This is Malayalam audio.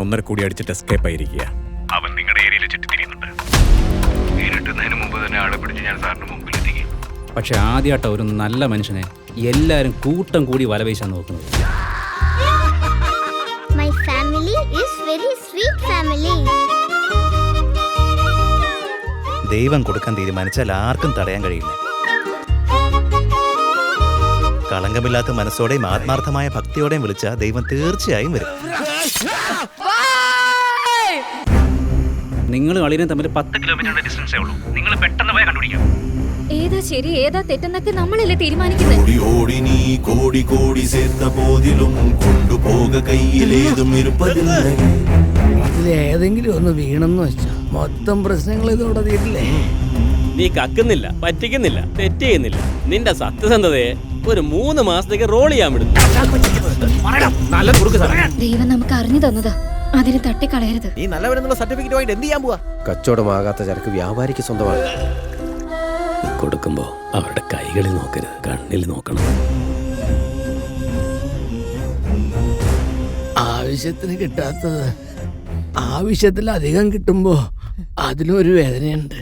ഒന്നര കൂടി അടിച്ചിട്ട് എസ്കേപ്പ് ആയിരിക്കുക. അവൻ നിങ്ങളുടെ ഏരിയയിൽ ചുറ്റിത്തിരിയുന്നുണ്ട്. നേരിട്ടുന്നതിന് മുമ്പ് തന്നെ ആളെ പിടിച്ച് ഞാൻ സാറിന് മുമ്പിൽ എത്തിക്കും. പക്ഷെ ആദ്യമായിട്ടാ ഒരു നല്ല മനുഷ്യനെ എല്ലാവരും കൂട്ടം കൂടി വലവീശാൻ നോക്കുന്നത്. My family is very sweet family. ദൈവം കൊടുക്കാൻ തീരുമാനിച്ചാൽ ആർക്കും തടയാൻ കഴിയില്ല. കളങ്കമില്ലാത്ത മനസ്സോടെയും ആത്മാർത്ഥമായ ഭക്തിയോടെയും വിളിച്ചാൽ ദൈവം തീർച്ചയായും വരും. നിങ്ങൾ അളിയനും തമ്മിൽ 10 കിലോമീറ്ററുടെ ഡിസ്റ്റൻസേ ഉള്ളൂ. നിങ്ങൾ പെട്ടെന്ന് പോയി കണ്ടുപിടിക്കാം. ഏതാ ശരി ഏതാ തെറ്റെന്നൊക്കെ നമ്മളല്ലേ തീരുമാനിക്കുന്നത്. ഓടി നീ കോടി കോടി ചേർത്ത പോതിലും കൊണ്ടുപോക കയ്യിലേതും ഇരുപ്പതില്ല. ഇതിലേതെങ്കിലും ഒന്ന് വീണെന്ന് വെച്ചാ മൊത്തം പ്രശ്നങ്ങൾ ഇതോടെ തീരില്ലേ. നീ കക്കുന്നില്ല, പറ്റിക്കുന്നില്ല, തെറ്റ് ചെയ്യുന്നില്ല. നിന്റെ സത്യസന്ധതയെ ഒരു 3 മാസത്തേക്ക് റോൾ ചെയ്യാൻ വിടുന്നു. ദൈവം നമുക്ക് അറിഞ്ഞു തന്നതാ, അതിന് തട്ടിക്കളയരുത്. നീ നല്ലവരെന്നുള്ള സർട്ടിഫിക്കറ്റ് വാങ്ങിട്ട് എന്ത് ചെയ്യാൻ പോവാ? കച്ചവടമാകാത്ത ചരക്ക് വ്യാപാരിക്ക് സ്വന്തമാണ്. കൊടുക്കുമ്പോ അവരുടെ കൈകളിൽ നോക്കരുത്, കണ്ണിൽ നോക്കണം. ആവശ്യത്തിന് കിട്ടാത്തത് ആവശ്യത്തിലധികം കിട്ടുമ്പോ അതിലൊരു വേദനയുണ്ട്.